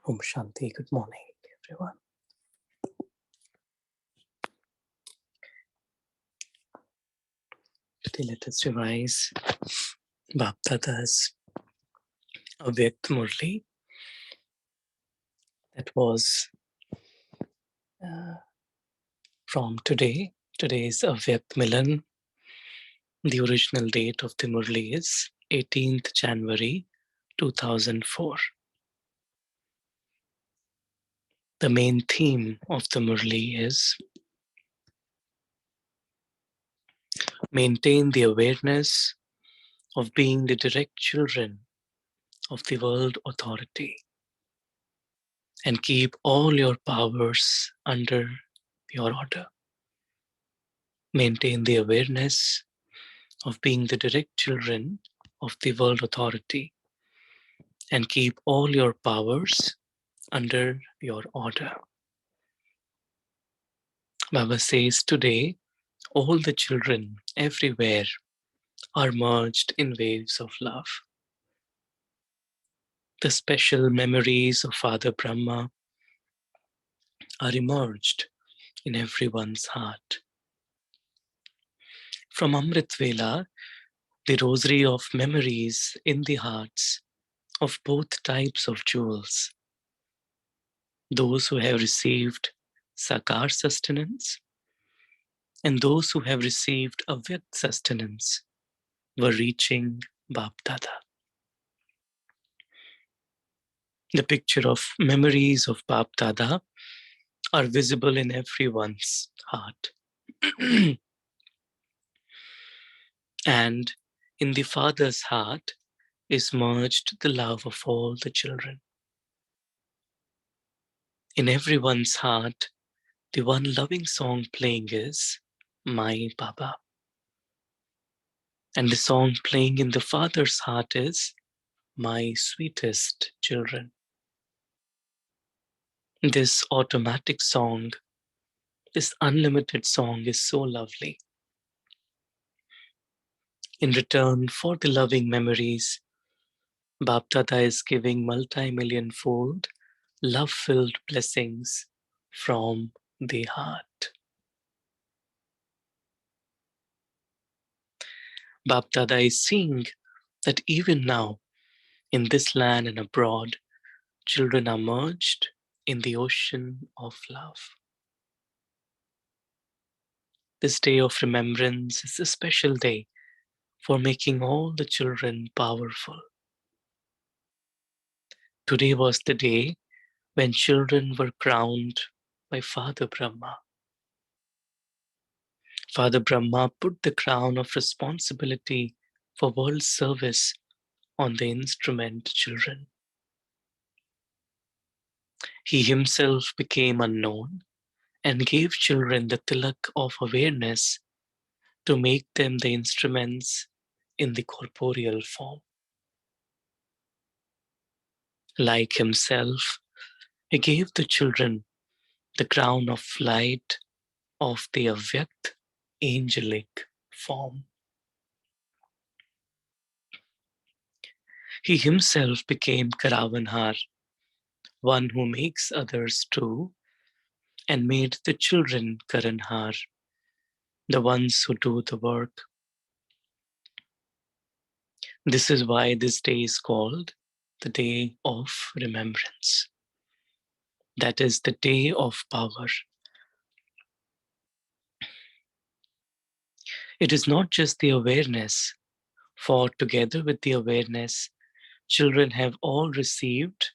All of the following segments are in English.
Om Shanti. Good morning, everyone. Today, let us revise Bapdada's AVYAKT Murli. That was from today. Today is AVYAKT Milan. The original date of the Murli is 18th January 2004. The main theme of the Murli is maintain the awareness of being the direct children of the world authority and keep all your powers under your order. Maintain the awareness of being the direct children of the world authority and keep all your powers under your order. Baba says today, all the children everywhere are merged in waves of love. The special memories of Father Brahma are emerged in everyone's heart. From Amrit Vela, the rosary of memories in the hearts of both types of jewels, those who have received Sakar sustenance and those who have received Avyakt sustenance, were reaching Bapdada. The picture of memories of Bapdada are visible in everyone's heart. And in the Father's heart is merged the love of all the children. In everyone's heart, the one loving song playing is My Baba. And the song playing in the Father's heart is My Sweetest Children. This automatic song, this unlimited song is so lovely. In return for the loving memories, Bapdada is giving multi-million-fold love-filled blessings from the heart. Bapdada is seeing that even now, in this land and abroad, children are merged in the ocean of love. This day of remembrance is a special day for making all the children powerful. Today was the day when children were crowned by Father Brahma. Father Brahma put the crown of responsibility for world service on the instrument children. He himself became unknown and gave children the tilak of awareness to make them the instruments in the corporeal form. Like himself, he gave the children the crown of light of the Avyakt angelic form. He himself became Karavanhar, one who makes others too, and made the children Karanhar, the ones who do the work. This is why this day is called the Day of Remembrance. That is the day of power. It is not just the awareness, for together with the awareness, children have all received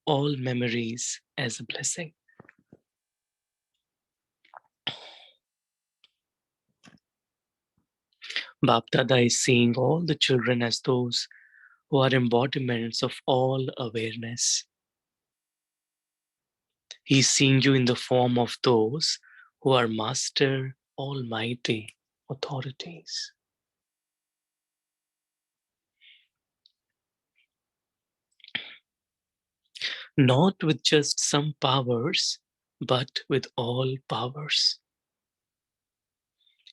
all memories as a blessing. Bapdada is seeing all the children as those who are embodiments of all awareness. He is seeing you in the form of those who are master, almighty authorities. Not with just some powers, but with all powers.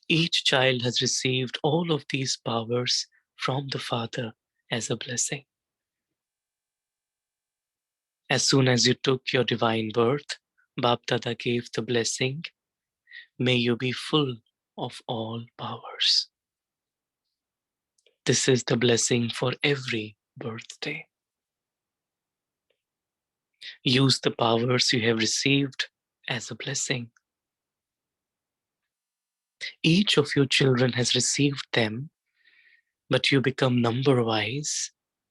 Each child has received all of these powers from the Father as a blessing. As soon as you took your divine birth, Bapdada gave the blessing, may you be full of all powers. This is the blessing for every birthday. Use the powers you have received as a blessing. Each of your children has received them, but you become number-wise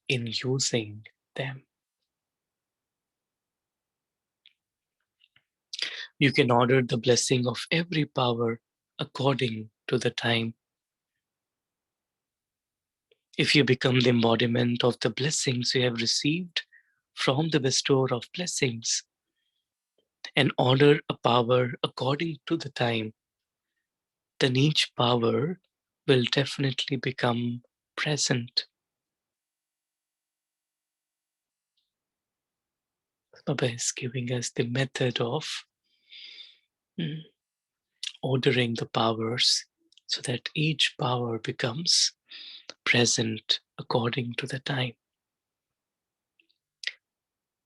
in using them. You can order the blessing of every power according to the time. If you become the embodiment of the blessings you have received from the bestower of blessings and order a power according to the time, then each power will definitely become present. Baba is giving us the method of ordering the powers so that each power becomes present according to the time.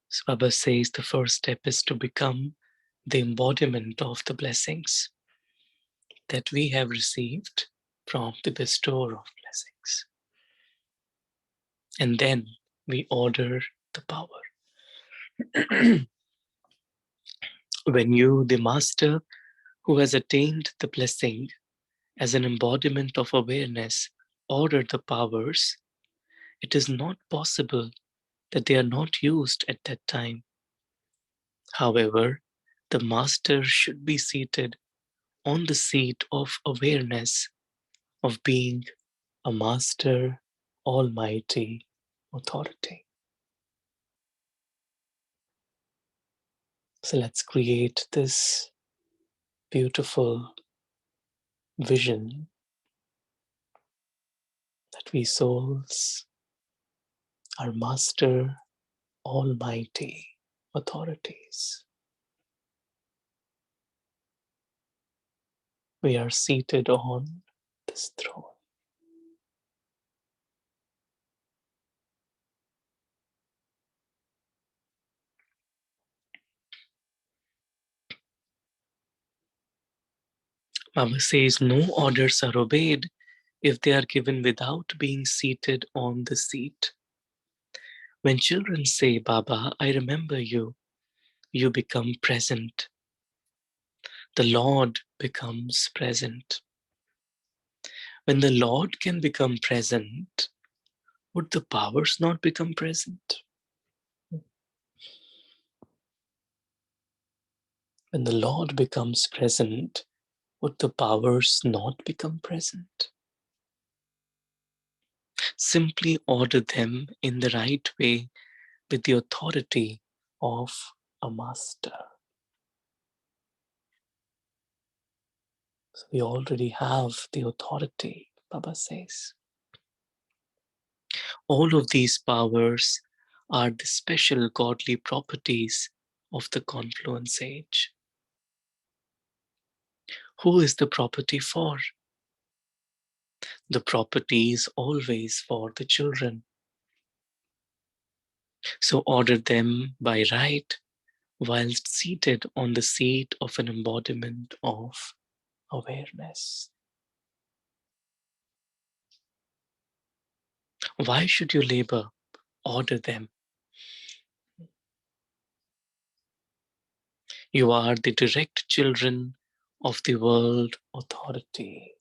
So Baba says the first step is to become the embodiment of the blessings that we have received from the bestower of blessings. And then we order the power. When you, the master who has attained the blessing as an embodiment of awareness, order the powers, it is not possible that they are not used at that time. However, the master should be seated on the seat of awareness of being a master, almighty authority. So let's create this beautiful vision that we souls are master, almighty authorities. We are seated on this throne. Mama says no orders are obeyed if they are given without being seated on the seat. When children say, Baba, I remember you, you become present. The Lord becomes present. When the Lord can become present, would the powers not become present? When the Lord becomes present, would the powers not become present? Simply order them in the right way with the authority of a master. So we already have the authority, Baba says. All of these powers are the special godly properties of the confluence age. Who is the property for? The property is always for the children. So order them by right whilst seated on the seat of an embodiment of awareness. Why should you labor? Order them. You are the direct children of the world authority.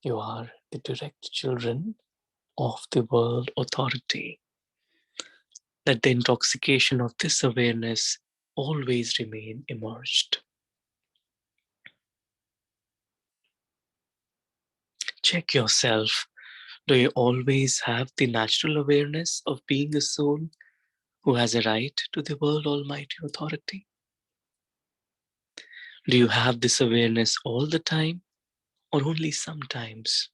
You are the direct children of the world authority. Let the intoxication of this awareness always remain immersed. Check yourself. Do you always have the natural awareness of being a soul who has a right to the world almighty authority? Do you have this awareness all the time or only sometimes?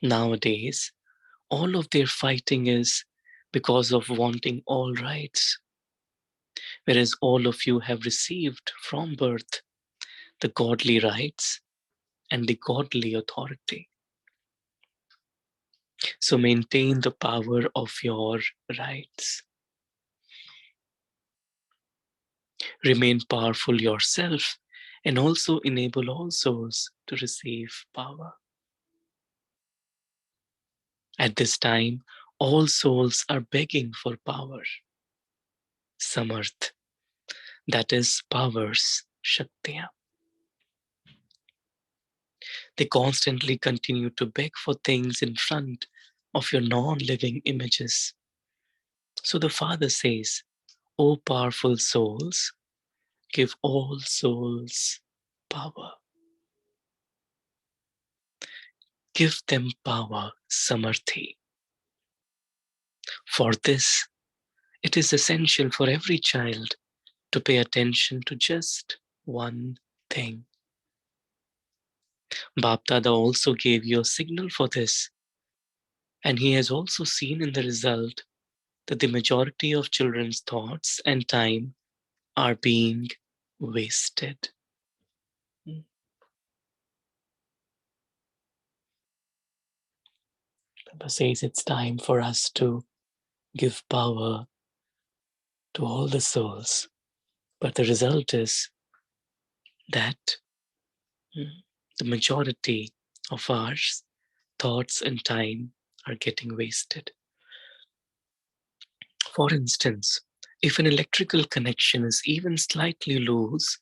Nowadays, all of their fighting is because of wanting all rights, whereas all of you have received from birth the godly rights and the godly authority. So maintain the power of your rights. Remain powerful yourself and also enable all souls to receive power. At this time, all souls are begging for power. Samarth, that is powers, Shaktiya. They constantly continue to beg for things in front of your non-living images. So the Father says, O powerful souls, give all souls power. Give them power, Samarthi. For this, it is essential for every child to pay attention to just one thing. Bapdada also gave you a signal for this, and he has also seen in the result that the majority of children's thoughts and time are being wasted. Baba says it's time for us to give power to all the souls, but the result is that the majority of our thoughts and time are getting wasted. For instance, if an electrical connection is even slightly loose,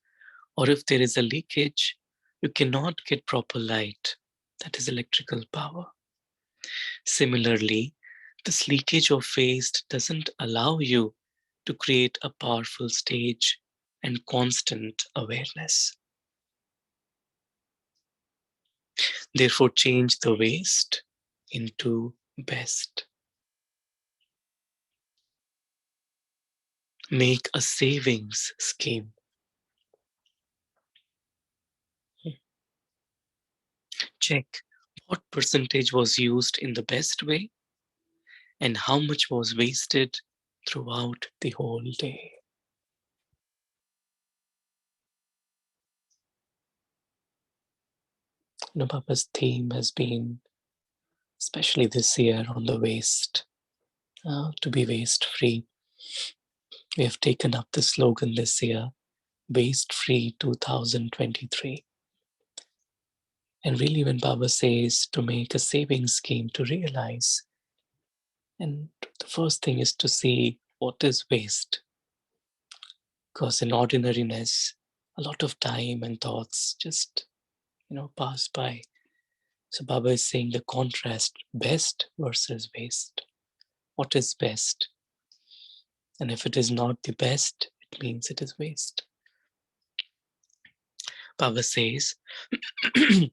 or if there is a leakage, you cannot get proper light. That is electrical power. Similarly, this leakage of waste doesn't allow you to create a powerful stage and constant awareness. Therefore, change the waste into best. Make a savings scheme. Check what percentage was used in the best way and how much was wasted throughout the whole day. Baba's theme has been, especially this year, on the waste, to be waste free. We have taken up the slogan this year, Waste Free 2023. And really, when Baba says to make a savings scheme, to realize, and the first thing is to see what is waste. Because in ordinariness, a lot of time and thoughts just, pass by. So Baba is saying the contrast, best versus waste. What is best? And if it is not the best, it means it is waste. Baba says, if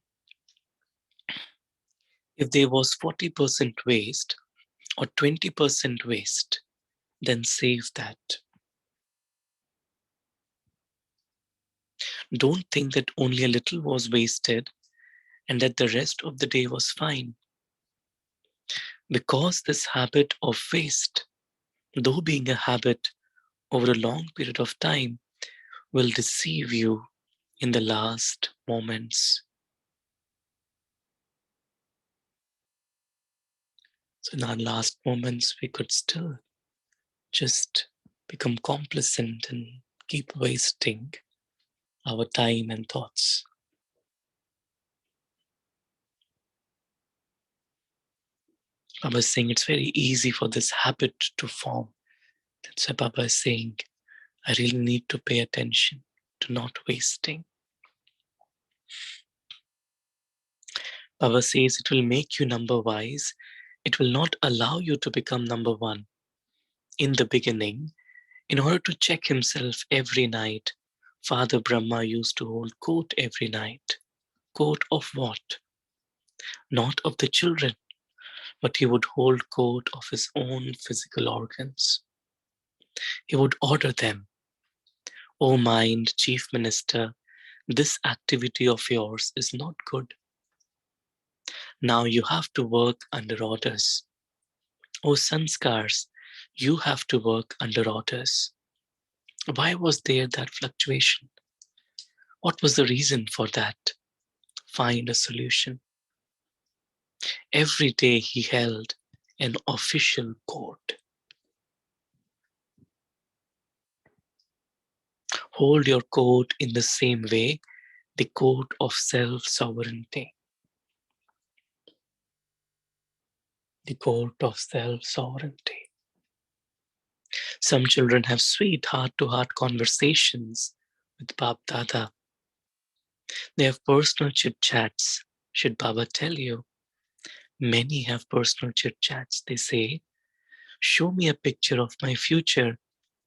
there was 40% waste or 20% waste, then save that. Don't think that only a little was wasted and that the rest of the day was fine. Because this habit of waste, though being a habit over a long period of time, will deceive you in the last moments. So in our last moments, we could still just become complacent and keep wasting our time and thoughts. Baba is saying it's very easy for this habit to form. That's why Baba is saying, I really need to pay attention to not wasting. Baba says it will make you number wise. It will not allow you to become number one. In the beginning, in order to check himself every night, Father Brahma used to hold court every night. Court of what? Not of the children, but he would hold court of his own physical organs. He would order them. O mind, chief minister, this activity of yours is not good. Now you have to work under orders. O sanskars, you have to work under orders. Why was there that fluctuation? What was the reason for that? Find a solution. Every day he held an official court. Hold your court in the same way, the court of self-sovereignty. The court of self-sovereignty. Some children have sweet heart-to-heart conversations with Bapdada. They have personal chit-chats. Should Baba tell you? Many have personal chit-chats. They say, show me a picture of my future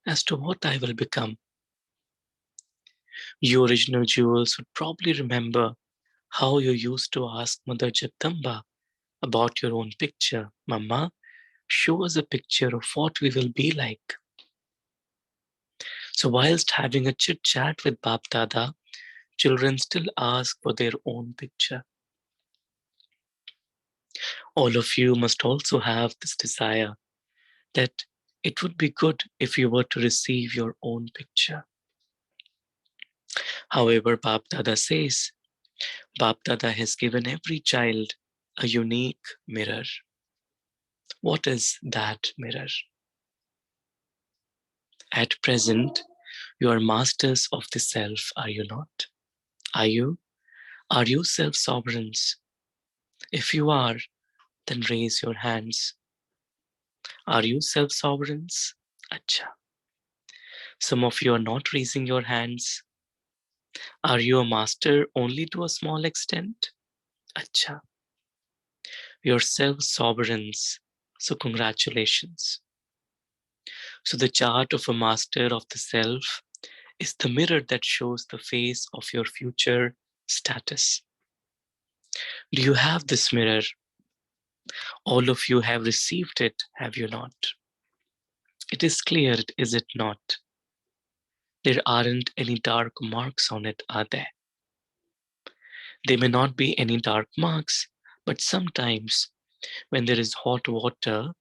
as to what I will become. You original jewels would probably remember how you used to ask Mother Jagdamba about your own picture. Mama, show us a picture of what we will be like. So whilst having a chit-chat with Bapdada, children still ask for their own picture. All of you must also have this desire that it would be good if you were to receive your own picture. However, Bapdada says, Bapdada has given every child a unique mirror. What is that mirror? At present, you are masters of the self, are you not? Are you? Are you self-sovereigns? If you are, then raise your hands. Are you self-sovereigns? Acha. Some of you are not raising your hands. Are you a master only to a small extent? Acha. You're self-sovereigns. So congratulations. So the chart of a master of the self is the mirror that shows the face of your future status. Do you have this mirror? All of you have received it, have you not? It is clear, is it not? There aren't any dark marks on it, are there? There may not be any dark marks, but sometimes when there is hot water,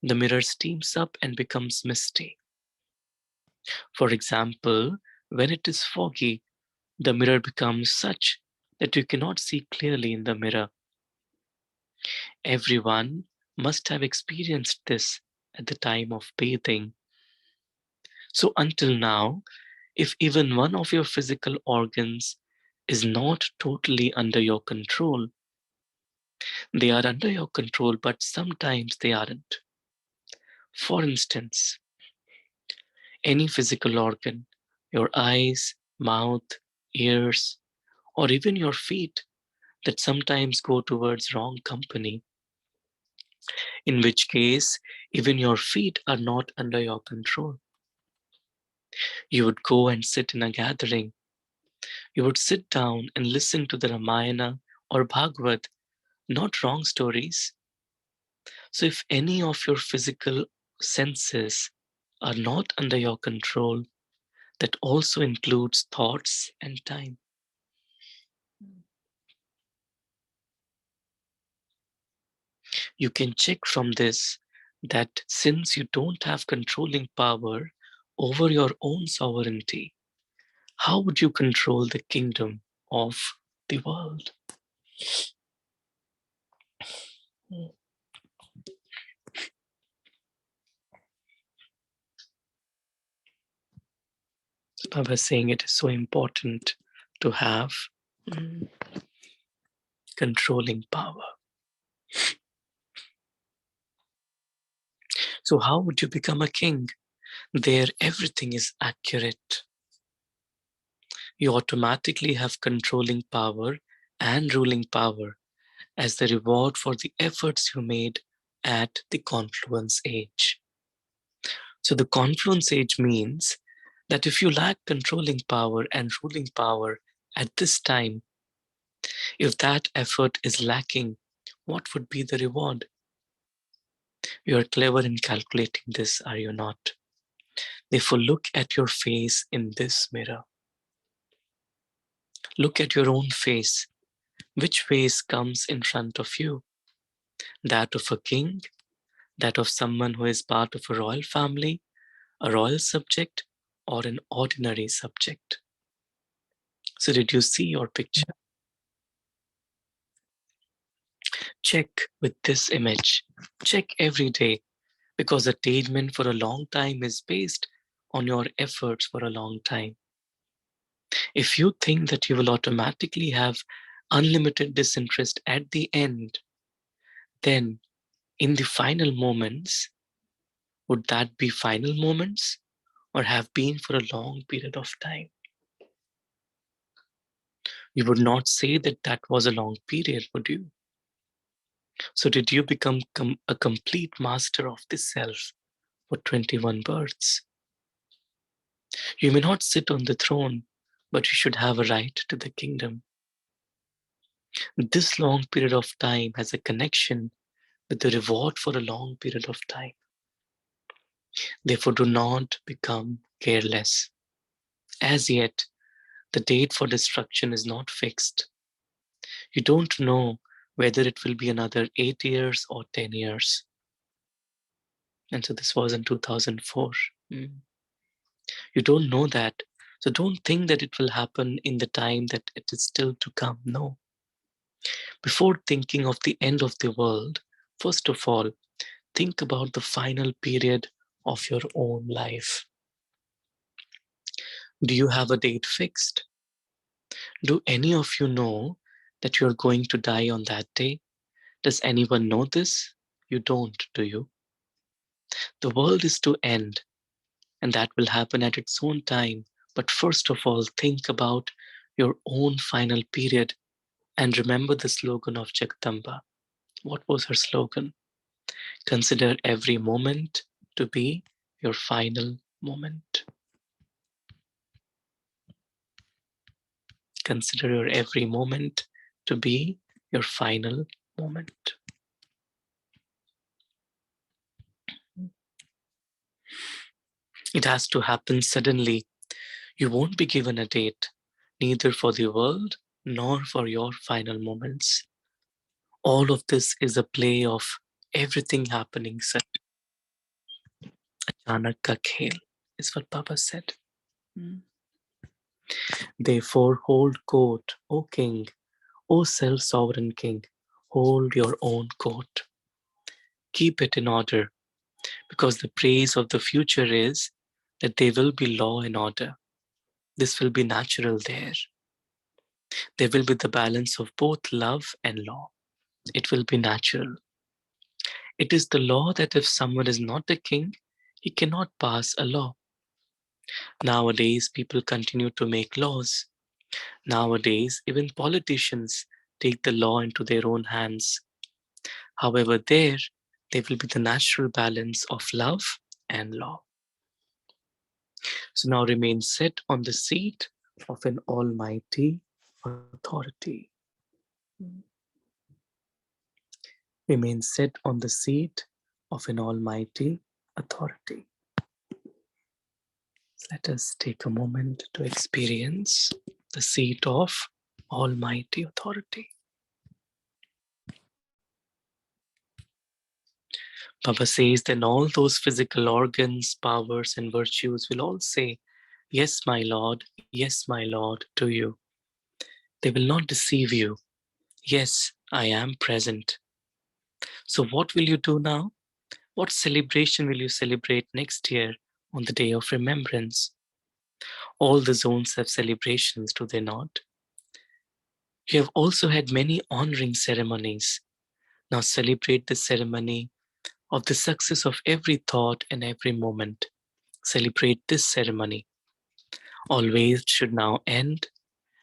the mirror steams up and becomes misty. For example, when it is foggy, the mirror becomes such that you cannot see clearly in the mirror. Everyone must have experienced this at the time of bathing. So until now, if even one of your physical organs is not totally under your control, they are under your control, but sometimes they aren't. For instance, any physical organ, your eyes, mouth, ears, or even your feet that sometimes go towards wrong company, in which case even your feet are not under your control. You would go and sit in a gathering. You would sit down and listen to the Ramayana or Bhagavad, not wrong stories. So if any of your physical senses are not under your control, that also includes thoughts and time. You can check from this that since you don't have controlling power over your own sovereignty, how would you control the kingdom of the world? Baba is saying it is so important to have controlling power. So how would you become a king? There everything is accurate. You automatically have controlling power and ruling power as the reward for the efforts you made at the confluence age. So the confluence age means that if you lack controlling power and ruling power at this time, if that effort is lacking, what would be the reward? You are clever in calculating this, are you not? Therefore, look at your face in this mirror. Look at your own face. Which face comes in front of you? That of a king? That of someone who is part of a royal family, a royal subject, or an ordinary subject? So did you see your picture? Check with this image. Check every day, because attainment for a long time is based on your efforts for a long time. If you think that you will automatically have unlimited disinterest at the end, then in the final moments, would that be final moments or have been for a long period of time? You would not say that that was a long period, would you? So did you become a complete master of the self for 21 births? You may not sit on the throne, but you should have a right to the kingdom. This long period of time has a connection with the reward for a long period of time. Therefore, do not become careless. As yet, the date for destruction is not fixed. You don't know whether it will be another 8 years or 10 years. And so this was in 2004. You don't know that. So don't think that it will happen in the time that it is still to come. No. Before thinking of the end of the world, first of all, think about the final period of your own life. Do you have a date fixed? Do any of you know that you're going to die on that day? Does anyone know this? You don't, do you? The world is to end, and that will happen at its own time. But first of all, think about your own final period and remember the slogan of Jagdamba. What was her slogan? Consider every moment to be your final moment. Consider your every moment to be your final moment. It has to happen suddenly. You won't be given a date, neither for the world nor for your final moments. All of this is a play of everything happening suddenly. Achanak ka khel is what Baba said. Therefore, hold court, O king, O self-sovereign king, hold your own court. Keep it in order, because the praise of the future is that there will be law and order. This will be natural there. There will be the balance of both love and law. It will be natural. It is the law that if someone is not a king, he cannot pass a law. Nowadays, people continue to make laws. Nowadays, even politicians take the law into their own hands. However, there will be the natural balance of love and law. So now remain set on the seat of an almighty authority. Remain set on the seat of an almighty authority. Let us take a moment to experience the seat of almighty authority. Baba says then all those physical organs, powers, and virtues will all say, yes, my Lord, to you. They will not deceive you. Yes, I am present. So what will you do now? What celebration will you celebrate next year on the day of remembrance? All the zones have celebrations, do they not? You have also had many honoring ceremonies. Now celebrate the ceremony of the success of every thought and every moment. Celebrate this ceremony. Always should now end,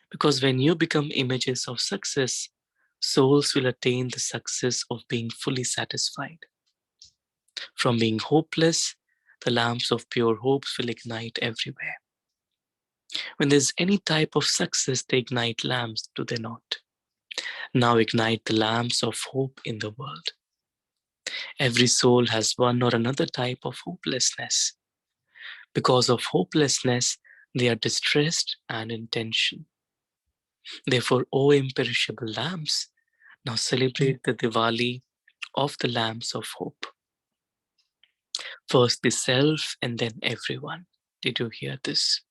because when you become images of success, souls will attain the success of being fully satisfied. From being hopeless, the lamps of pure hopes will ignite everywhere. When there's any type of success, they ignite lamps, do they not? Now ignite the lamps of hope in the world. Every soul has one or another type of hopelessness. Because of hopelessness, they are distressed and in tension. Therefore, O imperishable lamps, now celebrate the Diwali of the lamps of hope. First the self and then everyone. Did you hear this?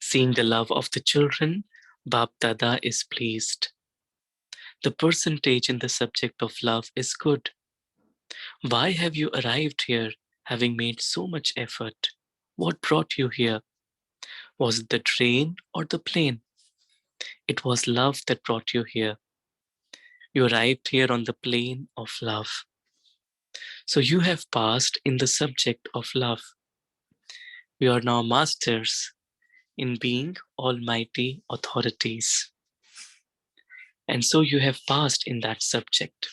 Seeing the love of the children, BAPDADA is pleased. The percentage in the subject of love is good. Why have you arrived here having made so much effort? What brought you here? Was it the train or the plane? It was love that brought you here. You arrived here on the plane of love. So you have passed in the subject of love. We are now masters in being almighty authorities. And so you have passed in that subject.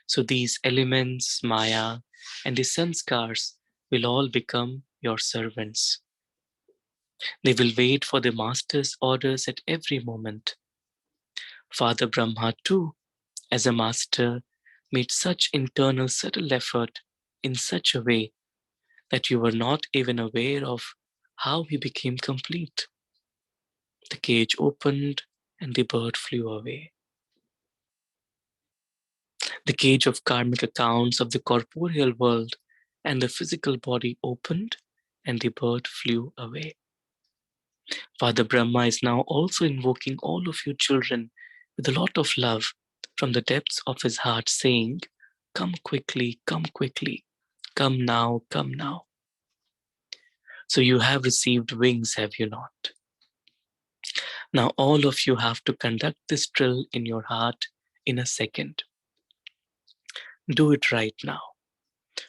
So these elements, Maya, and the sanskars will all become your servants. They will wait for the master's orders at every moment. Father Brahma, too, as a master, made such internal subtle effort in such a way that you were not even aware of how he became complete. The cage opened and the bird flew away. The cage of karmic accounts of the corporeal world and the physical body opened and the bird flew away. Father Brahma is now also invoking all of you children with a lot of love from the depths of his heart, saying, come quickly, come quickly, come now, come now. So you have received wings, have you not? Now all of you have to conduct this drill in your heart in a second. Do it right now.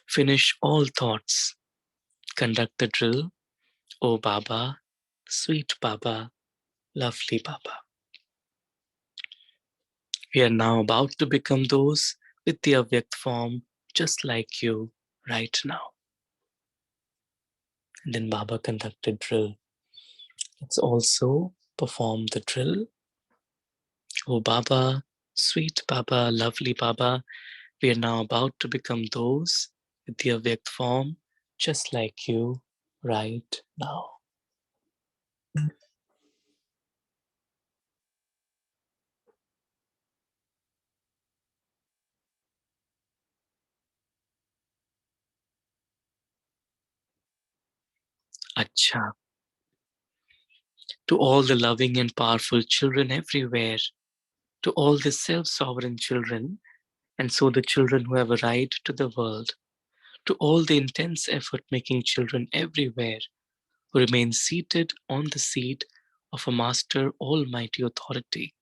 Finish all thoughts. Conduct the drill. Oh Baba, sweet Baba, lovely Baba. We are now about to become those with the AVYAKT form, just like you right now. And then Baba conducted drill. Let's also perform the drill. Oh Baba, sweet Baba, lovely Baba, we are now about to become those with the AVYAKT form, just like you right now. Acha. To all the loving and powerful children everywhere, to all the self-sovereign children, and so the children who have a right to the world, to all the intense effort-making children everywhere who remain seated on the seat of a master almighty authority,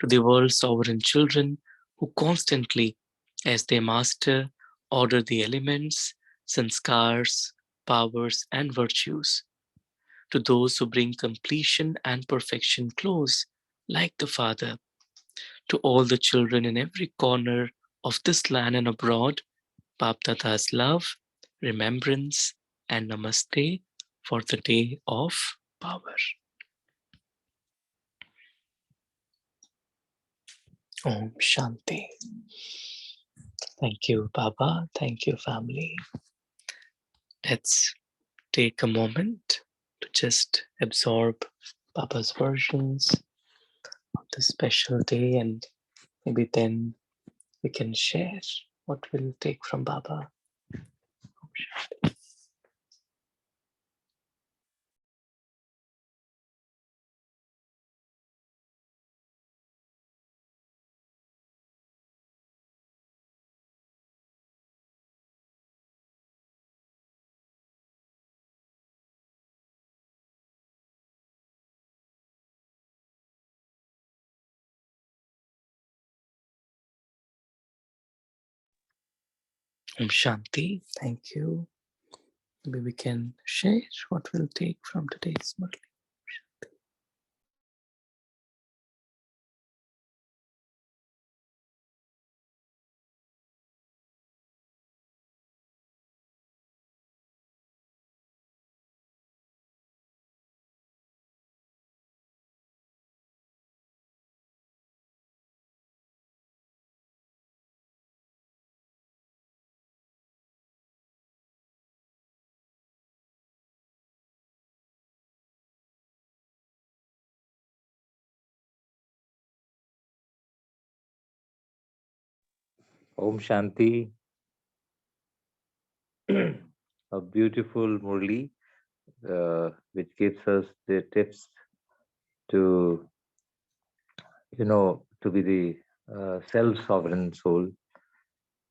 to the world's sovereign children who constantly, as they master, order the elements, sanskars, powers, and virtues, to those who bring completion and perfection close, like the Father, to all the children in every corner of this land and abroad, Bapdada's love, remembrance, and namaste for the day of power. Om Shanti. Thank you, Baba. Thank you, family. Let's take a moment to just absorb Baba's versions of this special day, and maybe then we can share what we'll take from Baba. Om Shanti. Om Shanti. Thank you. Maybe we can share what we'll take from today's Murli. Om Shanti, a beautiful Murli, which gives us the tips to to be the self-sovereign soul,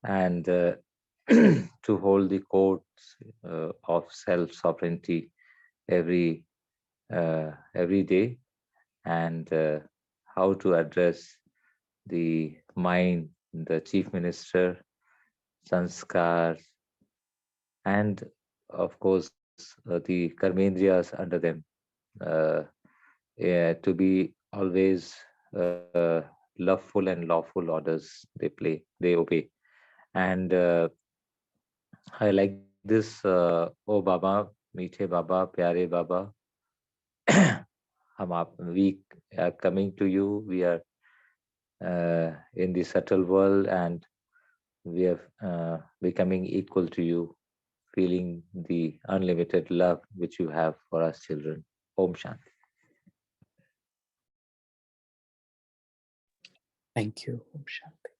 and to hold the courts of self-sovereignty every every day, and how to address the mind, the chief minister, sanskar, and of course the karmendriyas under them, uh, to be always loveful and lawful orders they obey. And I like this, oh Baba, meethe Baba, pyare Baba. We are coming to you. We are in the subtle world, and we are becoming equal to you, feeling the unlimited love which you have for us children. Om Shanti. Thank you. Om Shanti.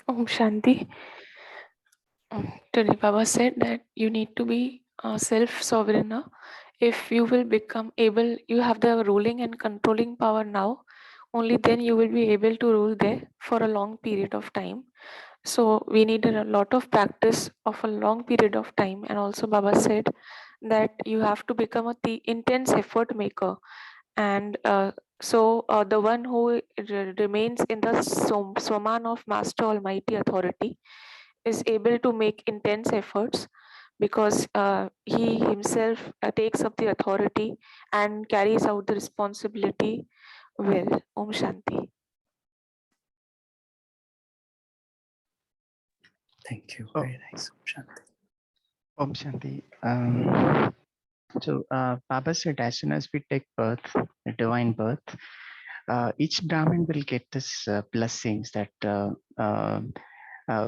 Om Shanti. Today Baba said that you need to be self-sovereign now. If you will become able, you have the ruling and controlling power now, only then you will be able to rule there for a long period of time. So we need a lot of practice of a long period of time. And also Baba said that you have to become a intense effort maker. And the one who remains in the Swaman of Master Almighty Authority is able to make intense efforts because he himself takes up the authority and carries out the responsibility well. Om Shanti. Thank you. Oh. Very nice. Om Shanti. Om Shanti. Baba said, as soon as we take birth, a divine birth, each Brahmin will get this blessings that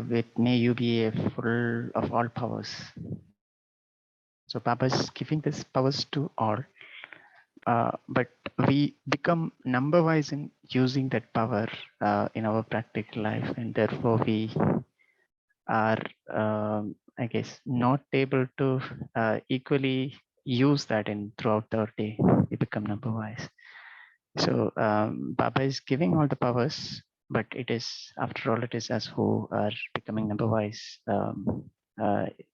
with may you be a full of all powers. So Baba is giving this powers to all, but we become number wise in using that power in our practical life, and therefore we are, I guess, not able to equally use that in throughout the day. We become number wise. So Baba is giving all the powers, but it is, after all, it is us who are becoming number wise,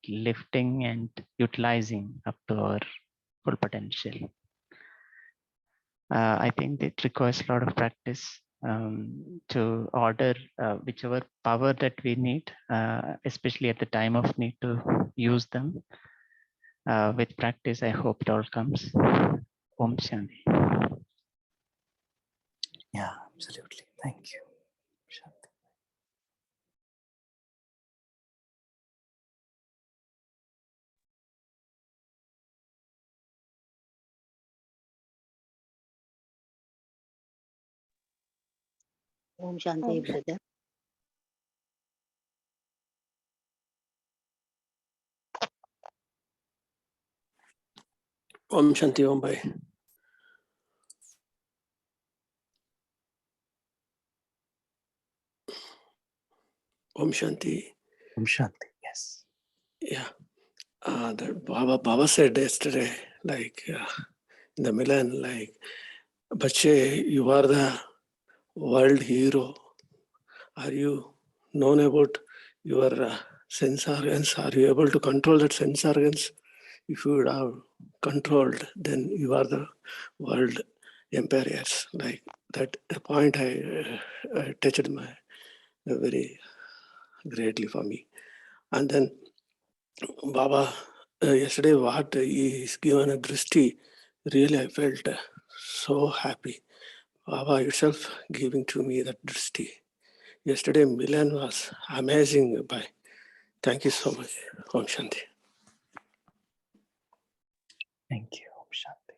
lifting and utilizing up to our full potential. I think it requires a lot of practice to order whichever power that we need, especially at the time of need to use them. With practice, I hope it all comes. Om Shanti. Yeah, absolutely. Thank you. Shanti. Om Shanti, brother. Om Shanti, Om Bhai. Om Shanti. Om Shanti. Yes. Yeah. That Baba said yesterday, like in the Milan, like, Bache, you are the world hero. Are you known about your sense organs? Are you able to control that sense organs? If you would have controlled, then you are the world empires. Like that point, I touched my very greatly for me. And then Baba, yesterday what is given a drishti, really I felt so happy. Baba itself giving to me that drishti. Yesterday Milan was amazing. Bhai. Thank you so much. Om Shanti. Thank you. Om Shanti.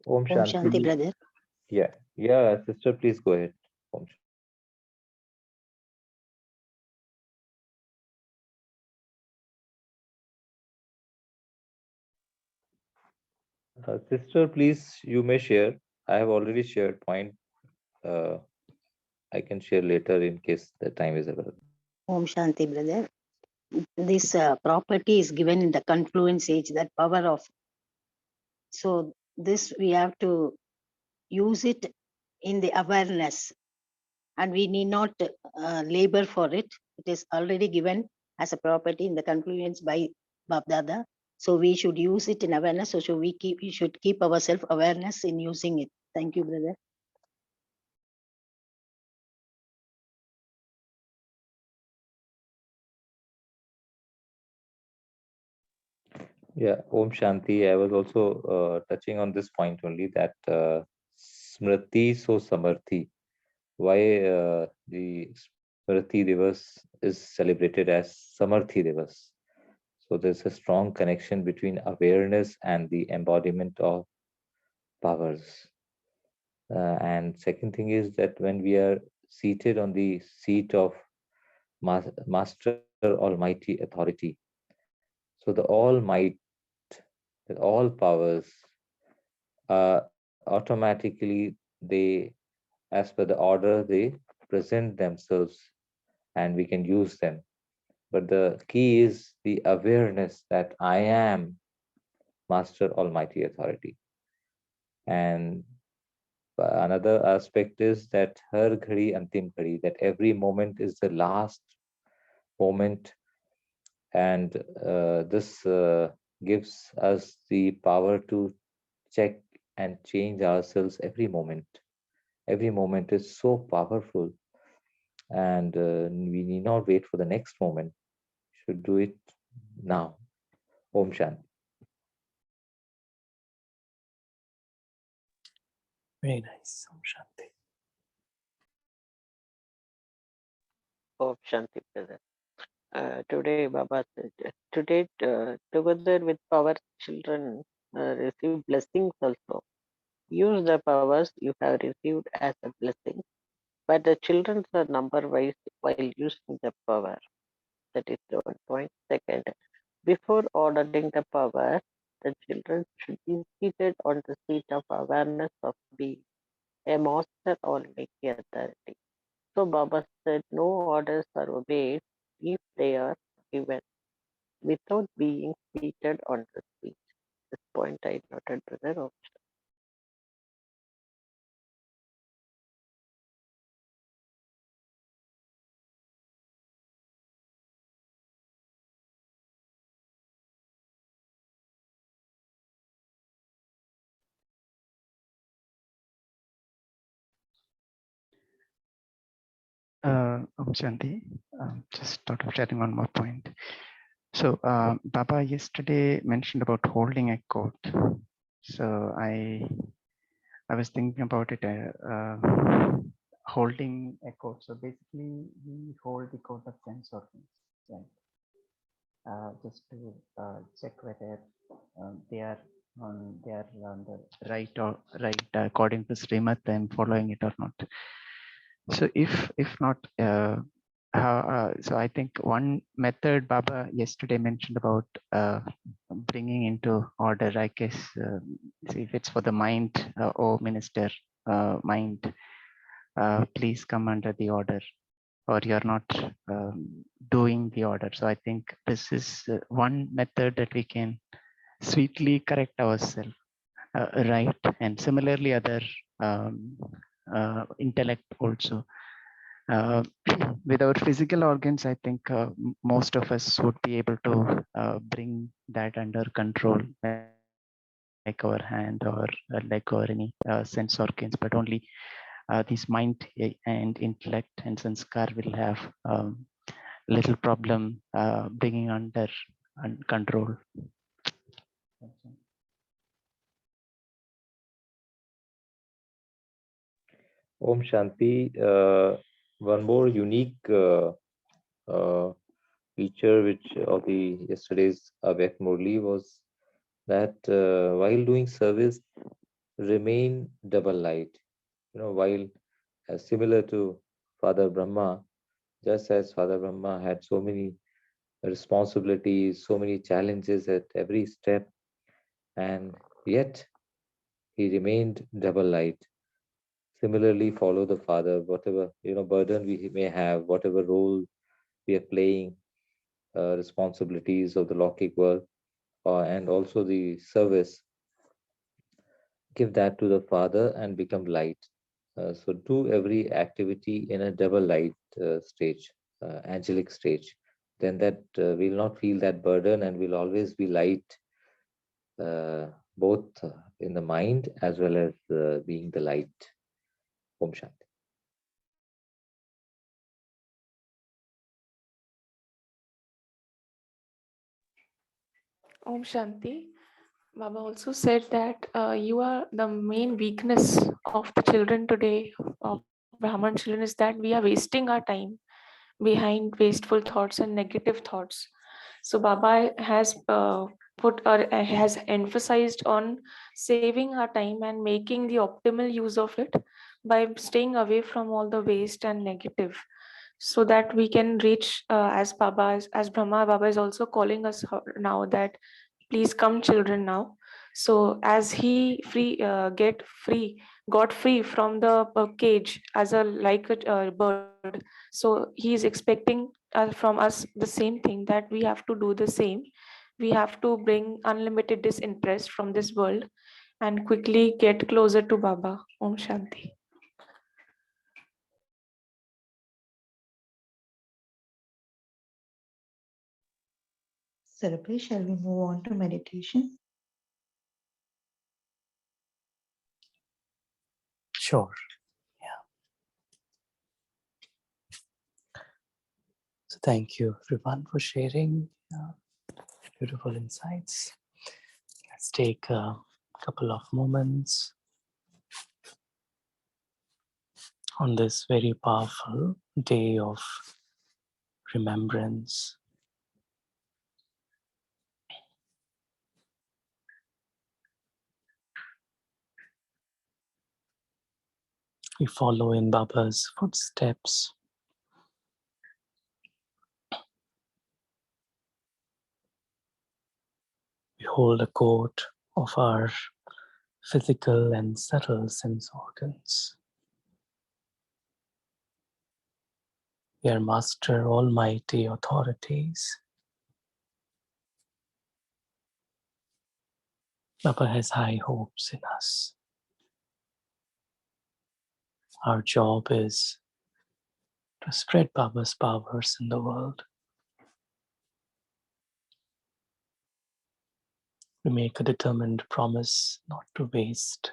Om Om Shanti, Shanti. brother. Yeah, sister, please go ahead. Om Shanti. Sister, please, you may share. I have already shared point. Uh, I can share later in case the time is available. Om Shanti, brother. This property is given in the confluence age, that power of. So this we have to use it in the awareness, and we need not labor for it. It is already given as a property in the confluence by Bapdada. So we should use it in awareness. So we should keep our self awareness in using it. Thank you, brother. Yeah, Om Shanti. I was also touching on this point only, that Smriti so Samarthi. Why the Smriti Divas is celebrated as Samarthi Divas. So there's a strong connection between awareness and the embodiment of powers. And second thing is that when we are seated on the seat of Master Almighty Authority, so the all might, the all powers, automatically they, as per the order, they present themselves and we can use them. But the key is the awareness that I am Master Almighty Authority. And another aspect is that Har Ghadi Antim Ghadi, that every moment is the last moment, and this gives us the power to check and change ourselves every moment. Every moment is so powerful, and we need not wait for the next moment. We should do it now. Om Shanti. Very nice. Om Shanti. Om Shanti, brother. Today, Baba said, today, together with our children, receive blessings also. Use the powers you have received as a blessing, but the children are number wise while using the power. That is the one point. Second, before ordering the power, the children should be seated on the seat of awareness of being a master almighty authority. So Baba said, no orders are obeyed if they are given without being seated on the seat. This point I noted, brother. Om Shanti, just thought of sharing one more point. So Baba yesterday mentioned about holding a coat. So I was thinking about it, holding a coat. So basically we hold the coat of sense organs, right? Just to check whether they are on the right or right according to Srimad, I'm following it or not. So if not, so I think one method Baba yesterday mentioned about bringing into order, I guess, see if it's for the mind, oh minister, mind, please come under the order, or you're not doing the order. So I think this is one method that we can sweetly correct ourselves, right? And similarly, other intellect also. With our physical organs, I think most of us would be able to bring that under control, like our hand or leg or any sense organs, but only this mind and intellect and sanskar will have little problem bringing under control. Om Shanti. One more unique feature which of the yesterday's AVYAKT Murli was that while doing service, remain double light. While similar to Father Brahma, just as Father Brahma had so many responsibilities, so many challenges at every step, and yet he remained double light. Similarly, follow the Father, whatever burden we may have, whatever role we are playing, responsibilities of the Lokik world, and also the service. Give that to the Father and become light. So do every activity in a double light stage, angelic stage. Then that we'll not feel that burden and we'll always be light, both in the mind as well as being the light. Om Shanti. Om Shanti. Baba also said that you are the main weakness of the children today, of Brahman children, is that we are wasting our time behind wasteful thoughts and negative thoughts. So Baba has has emphasized on saving our time and making the optimal use of it by staying away from all the waste and negative, so that we can reach as Brahma Baba is also calling us now that please come children now. So as he got free from the cage as a like a bird, so he is expecting from us the same thing, that we have to do the same. We have to bring unlimited disinterest from this world and quickly get closer to Baba. Om Shanti. Sarabhi, shall we move on to meditation? Sure. Yeah. So thank you everyone for sharing beautiful insights. Let's take a couple of moments on this very powerful day of remembrance. We follow in Baba's footsteps. We hold a coat of our physical and subtle sense organs. We are master almighty authorities. Baba has high hopes in us. Our job is to spread Baba's powers in the world. We make a determined promise not to waste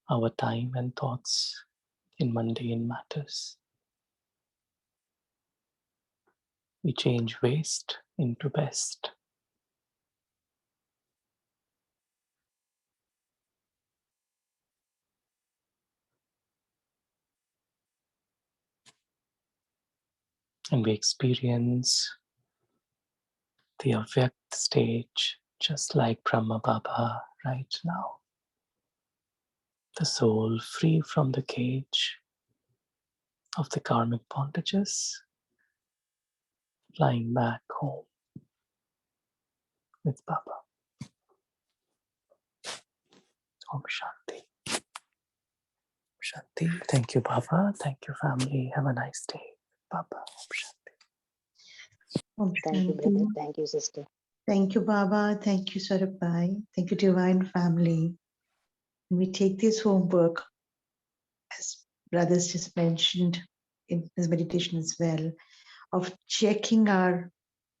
our time and thoughts in mundane matters. We change waste into best. And we experience the AVYAKT stage just like Brahma Baba right now. The soul free from the cage of the karmic bondages, flying back home with Baba. Om Shanti. Shanti. Thank you, Baba. Thank you, family. Have a nice day. Baba. Om Shanti. Om Thank you, brother. Shanti. Thank you, sister. Thank you, Baba. Thank you, Sarabhi. Thank you, Divine Family. We take this homework, as brothers just mentioned in his meditation as well, of checking our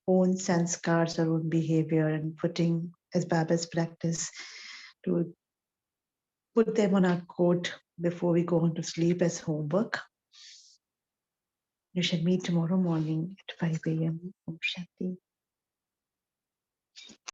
own sanskars, our own behavior, and putting, as Baba's practice, to put them on our coat before we go on to sleep as homework. We shall meet tomorrow morning at 5 a.m. Om Shanti.